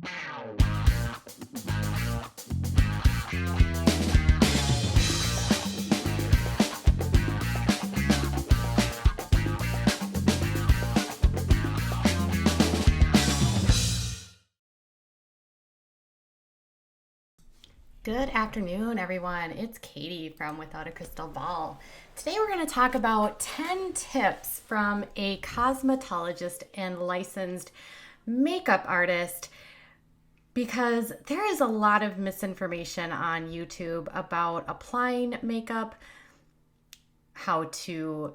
Good afternoon, everyone. It's Katie from Without a Crystal Ball. Today we're going to talk about 10 tips from a cosmetologist and licensed makeup artist because there is a lot of misinformation on YouTube about applying makeup, how to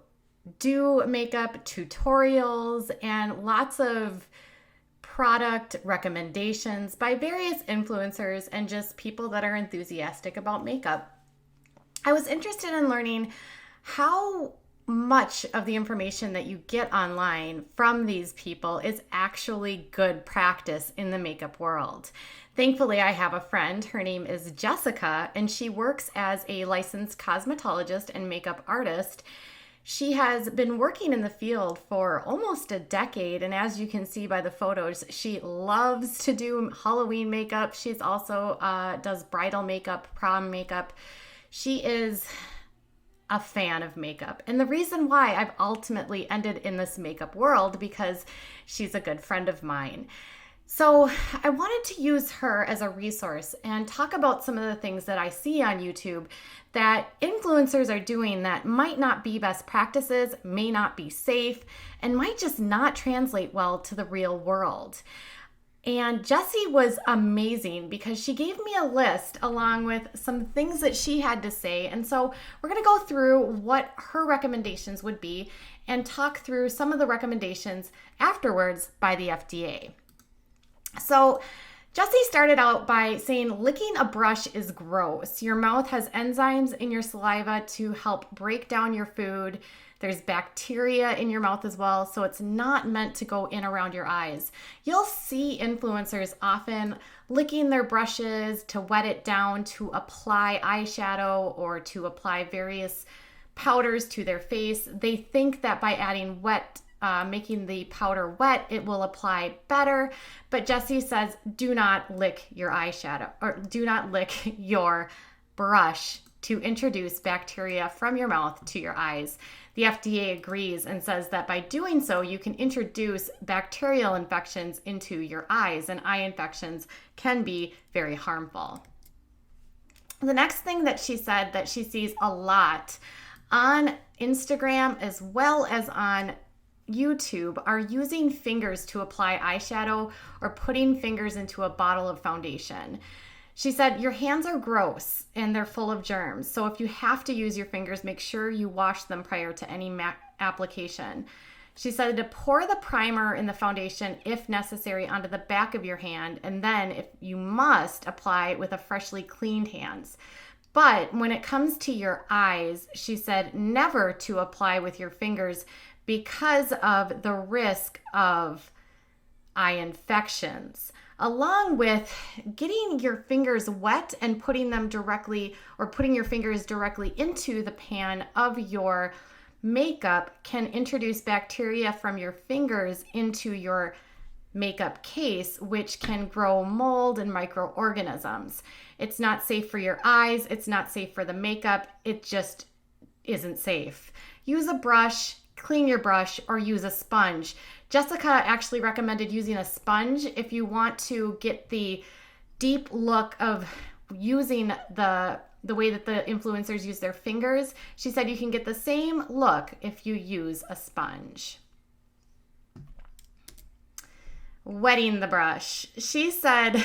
do makeup tutorials, and lots of product recommendations by various influencers and just people that are enthusiastic about makeup. I was interested in learning how much of the information that you get online from these people is actually good practice in the makeup world. Thankfully, I have a friend. Her name is Jessica, and she works as a licensed cosmetologist and makeup artist. She has been working in the field for almost a decade, and as you can see by the photos, she loves to do Halloween makeup. She's also does bridal makeup, prom makeup. She is a fan of makeup, and the reason why I've ultimately ended in this makeup world because she's a good friend of mine. So I wanted to use her as a resource and talk about some of the things that I see on YouTube that influencers are doing that might not be best practices, may not be safe, and might just not translate well to the real world. And Jessie was amazing because she gave me a list along with some things that she had to say. And so we're going to go through what her recommendations would be and talk through some of the recommendations afterwards by the FDA. So Jessie started out by saying licking a brush is gross. Your mouth has enzymes in your saliva to help break down your food. There's bacteria in your mouth as well, so it's not meant to go in around your eyes. You'll see influencers often licking their brushes to wet it down to apply eyeshadow or to apply various powders to their face. They think that by adding making the powder wet, it will apply better. But Jessie says, do not lick your eyeshadow or do not lick your brush to introduce bacteria from your mouth to your eyes. The FDA agrees and says that by doing so, you can introduce bacterial infections into your eyes, and eye infections can be very harmful. The next thing that she said that she sees a lot on Instagram as well as on YouTube are using fingers to apply eyeshadow or putting fingers into a bottle of foundation. She said, your hands are gross and they're full of germs. So if you have to use your fingers, make sure you wash them prior to any application. She said to pour the primer in the foundation, if necessary, onto the back of your hand. And then if you must, apply with a freshly cleaned hands. But when it comes to your eyes, she said never to apply with your fingers because of the risk of eye infections, along with getting your fingers wet and putting your fingers directly into the pan of your makeup can introduce bacteria from your fingers into your makeup case, which can grow mold and microorganisms. It's not safe for your eyes. It's not safe for the makeup. It just isn't safe. Use a brush. Clean your brush or use a sponge. Jessica actually recommended using a sponge if you want to get the deep look of using the way that the influencers use their fingers. She said you can get the same look if you use a sponge. Wetting the brush. She said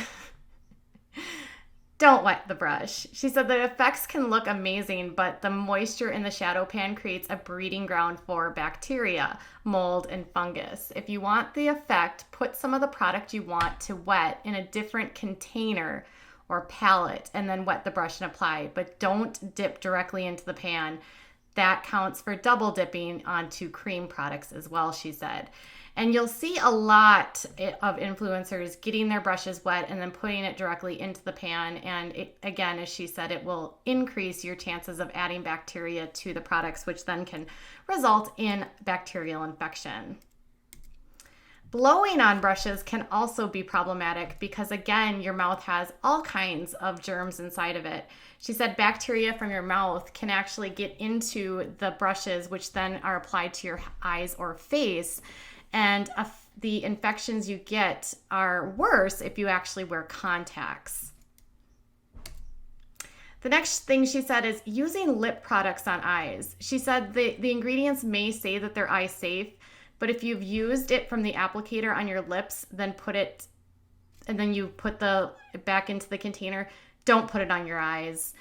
don't wet the brush. She said the effects can look amazing, but the moisture in the shadow pan creates a breeding ground for bacteria, mold, and fungus. If you want the effect, put some of the product you want to wet in a different container or palette and then wet the brush and apply, but don't dip directly into the pan. That counts for double dipping onto cream products as well, she said. And you'll see a lot of influencers getting their brushes wet and then putting it directly into the pan. And it, again, as she said, it will increase your chances of adding bacteria to the products, which then can result in bacterial infection. Blowing on brushes can also be problematic because, again, your mouth has all kinds of germs inside of it. She said bacteria from your mouth can actually get into the brushes, which then are applied to your eyes or face. And the infections you get are worse if you actually wear contacts. The next thing she said is using lip products on eyes. She said the ingredients may say that they're eye safe, but if you've used it from the applicator on your lips, then you put the back into the container, don't put it on your eyes.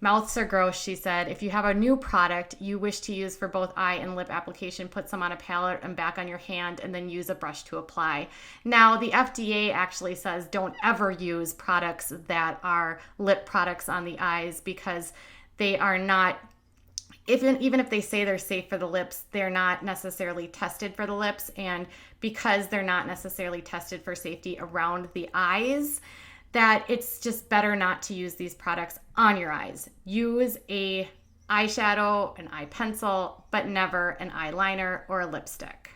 Mouths are gross, she said. If you have a new product you wish to use for both eye and lip application, put some on a palette and back on your hand and then use a brush to apply. Now, the FDA actually says don't ever use products that are lip products on the eyes because they are not, even if they say they're safe for the lips, they're not necessarily tested for the lips. And because they're not necessarily tested for safety around the eyes, that it's just better not to use these products on your eyes. Use a eyeshadow, an eye pencil, but never an eyeliner or a lipstick.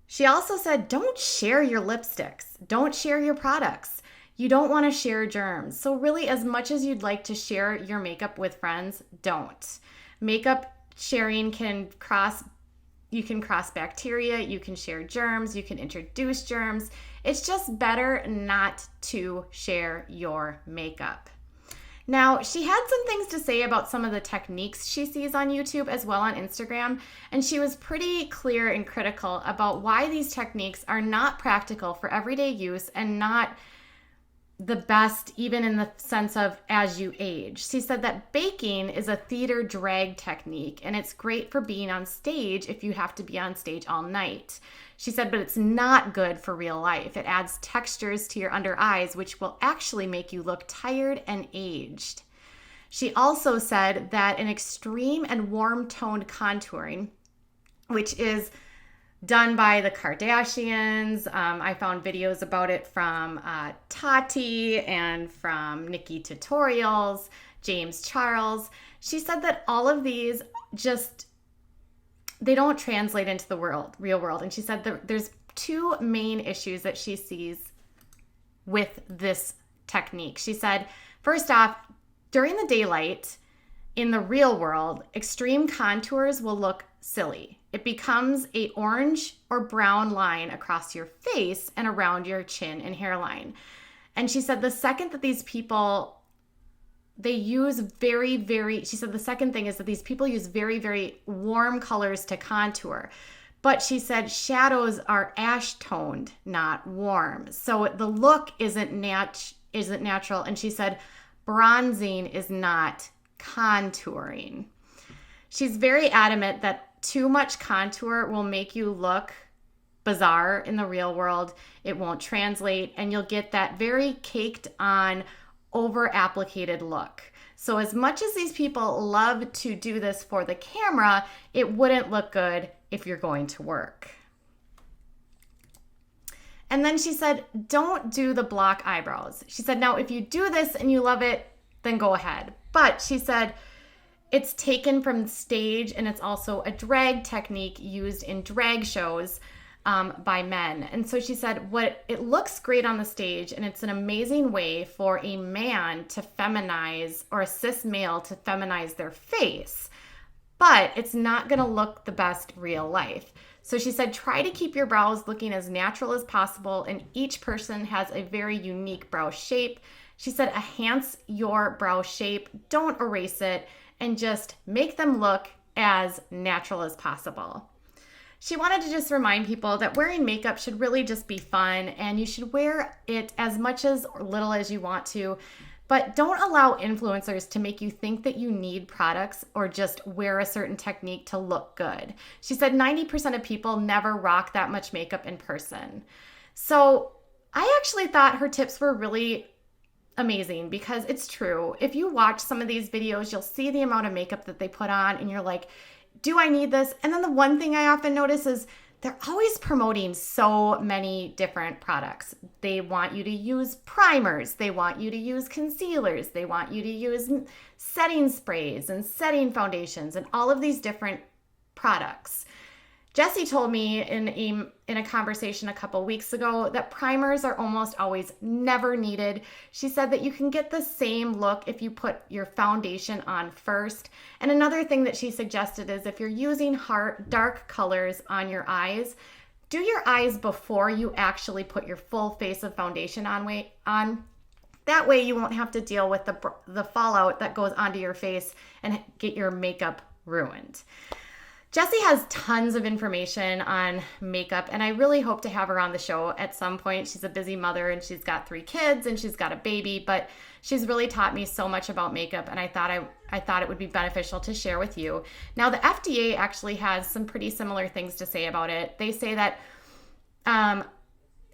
She also said, don't share your lipsticks. Don't share your products. You don't want to share germs. So really, as much as you'd like to share your makeup with friends, don't. Makeup sharing you can cross bacteria, you can share germs, you can introduce germs. It's just better not to share your makeup. Now, she had some things to say about some of the techniques she sees on YouTube as well on Instagram, and she was pretty clear and critical about why these techniques are not practical for everyday use and not the best even in the sense of as you age. She said that baking is a theater drag technique and it's great for being on stage if you have to be on stage all night. She said, but it's not good for real life. It adds textures to your under eyes, which will actually make you look tired and aged. She also said that an extreme and warm toned contouring, which is done by the Kardashians. I found videos about it from Tati and from Nikki Tutorials, James Charles. She said that all of these they don't translate into the real world. And she said there's two main issues that she sees with this technique. She said, first off, during the daylight in the real world, extreme contours will look silly. It becomes an orange or brown line across your face and around your chin and hairline. And she said the second that these people, the second thing is that these people use very, very warm colors to contour. But she said shadows are ash toned, not warm. So the look isn't natural. And she said bronzing is not contouring. She's very adamant that too much contour will make you look bizarre in the real world. It won't translate, and you'll get that very caked on, over-applicated look. So as much as these people love to do this for the camera, it wouldn't look good if you're going to work. And then she said, don't do the block eyebrows. She said, now if you do this and you love it, then go ahead. But she said, it's taken from stage and it's also a drag technique used in drag shows by men. And so she said, it looks great on the stage and it's an amazing way for a man to feminize, or a cis male to feminize their face, but it's not going to look the best real life. So she said, try to keep your brows looking as natural as possible, and each person has a very unique brow shape. She said, enhance your brow shape, don't erase it, and just make them look as natural as possible. She wanted to just remind people that wearing makeup should really just be fun, and you should wear it as much as or little as you want to, but don't allow influencers to make you think that you need products or just wear a certain technique to look good. She said 90% of people never rock that much makeup in person. So I actually thought her tips were really amazing, because it's true. If you watch some of these videos, you'll see the amount of makeup that they put on and you're like, do I need this? And then the one thing I often notice is they're always promoting so many different products. They want you to use primers. They want you to use concealers. They want you to use setting sprays and setting foundations and all of these different products. Jessie told me in a conversation a couple weeks ago that primers are almost always never needed. She said that you can get the same look if you put your foundation on first. And another thing that she suggested is if you're using dark colors on your eyes, do your eyes before you actually put your full face of foundation on. That way you won't have to deal with the fallout that goes onto your face and get your makeup ruined. Jessie has tons of information on makeup, and I really hope to have her on the show at some point. She's a busy mother, and she's got 3 kids, and she's got a baby, but she's really taught me so much about makeup, and I thought it would be beneficial to share with you. Now, the FDA actually has some pretty similar things to say about it. They say that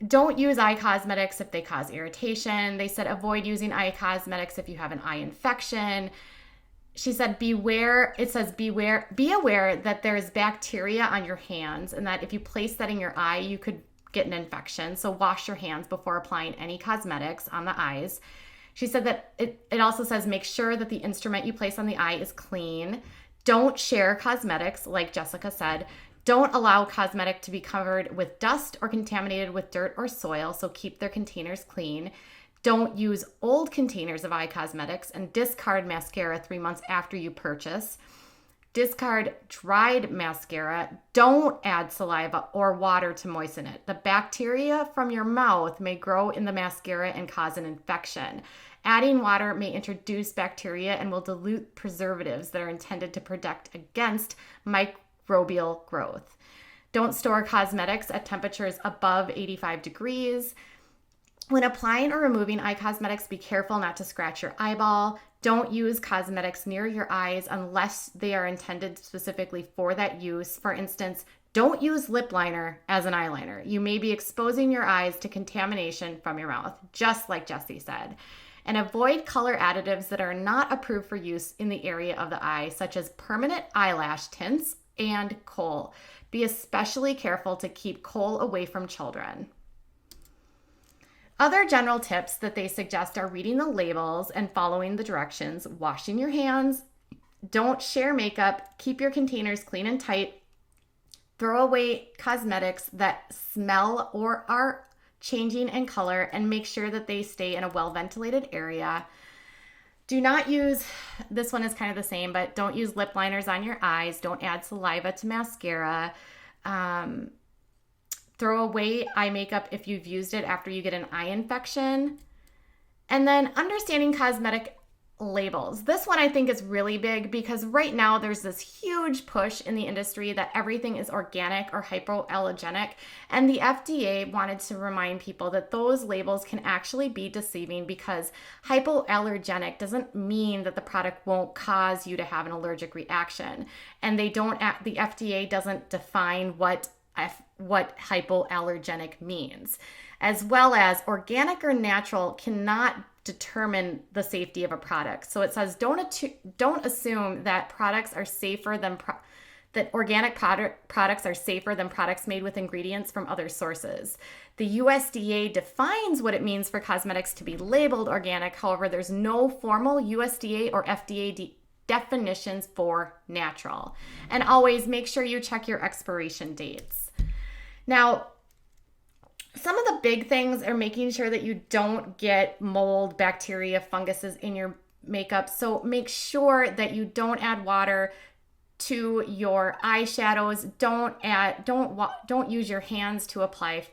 don't use eye cosmetics if they cause irritation. They said avoid using eye cosmetics if you have an eye infection. She said, be aware that there's bacteria on your hands and that if you place that in your eye, you could get an infection. So wash your hands before applying any cosmetics on the eyes. She said that it also says make sure that the instrument you place on the eye is clean. Don't share cosmetics, like Jessica said. Don't allow cosmetic to be covered with dust or contaminated with dirt or soil, so keep their containers clean. Don't use old containers of eye cosmetics and discard mascara 3 months after you purchase. Discard dried mascara. Don't add saliva or water to moisten it. The bacteria from your mouth may grow in the mascara and cause an infection. Adding water may introduce bacteria and will dilute preservatives that are intended to protect against microbial growth. Don't store cosmetics at temperatures above 85 degrees. When applying or removing eye cosmetics, be careful not to scratch your eyeball. Don't use cosmetics near your eyes unless they are intended specifically for that use. For instance, don't use lip liner as an eyeliner. You may be exposing your eyes to contamination from your mouth, just like Jessie said. And avoid color additives that are not approved for use in the area of the eye, such as permanent eyelash tints and kohl. Be especially careful to keep kohl away from children. Other general tips that they suggest are reading the labels and following the directions, washing your hands, don't share makeup, keep your containers clean and tight, throw away cosmetics that smell or are changing in color, and make sure that they stay in a well-ventilated area. Do not use, this one is kind of the same, but don't use lip liners on your eyes. Don't add saliva to mascara. Throw away eye makeup if you've used it after you get an eye infection. And then understanding cosmetic labels. This one I think is really big because right now there's this huge push in the industry that everything is organic or hypoallergenic. And the FDA wanted to remind people that those labels can actually be deceiving because hypoallergenic doesn't mean that the product won't cause you to have an allergic reaction. And the FDA doesn't define what hypoallergenic means, as well as organic or natural cannot determine the safety of a product. So it says don't assume that organic products are safer than products made with ingredients from other sources. The USDA defines what it means for cosmetics to be labeled organic. However, there's no formal USDA or FDA definitions for natural. And always make sure you check your expiration dates. Now, some of the big things are making sure that you don't get mold, bacteria, funguses in your makeup. So make sure that you don't add water to your eyeshadows. Don't use your hands to apply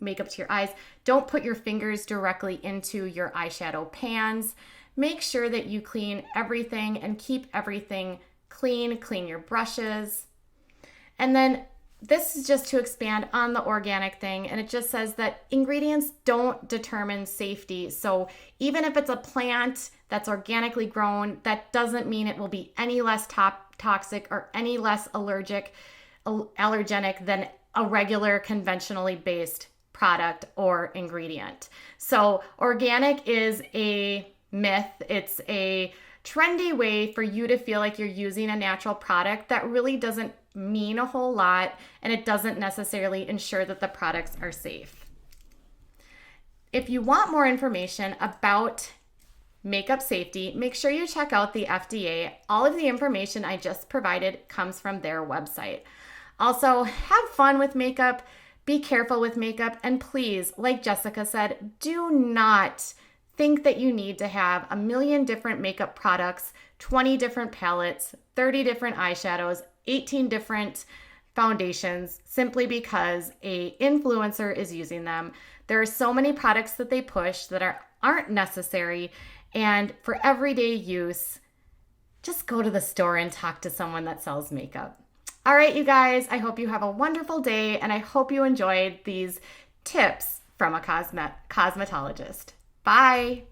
makeup to your eyes. Don't put your fingers directly into your eyeshadow pans. Make sure that you clean everything and keep everything clean. Clean your brushes. And then this is just to expand on the organic thing, and it just says that ingredients don't determine safety. So even if it's a plant that's organically grown, that doesn't mean it will be any less toxic or any less allergenic than a regular conventionally based product or ingredient. So organic is a myth. It's a trendy way for you to feel like you're using a natural product that really doesn't mean a whole lot, and it doesn't necessarily ensure that the products are safe. If you want more information about makeup safety, make sure you check out the FDA. All of the information I just provided comes from their website. Also, have fun with makeup, be careful with makeup, and please, like Jessica said, do not think that you need to have a million different makeup products, 20 different palettes, 30 different eyeshadows, 18 different foundations simply because a influencer is using them. There are so many products that they push that aren't necessary, and for everyday use, just go to the store and talk to someone that sells makeup. All right, you guys, I hope you have a wonderful day, and I hope you enjoyed these tips from a cosmetologist. Bye.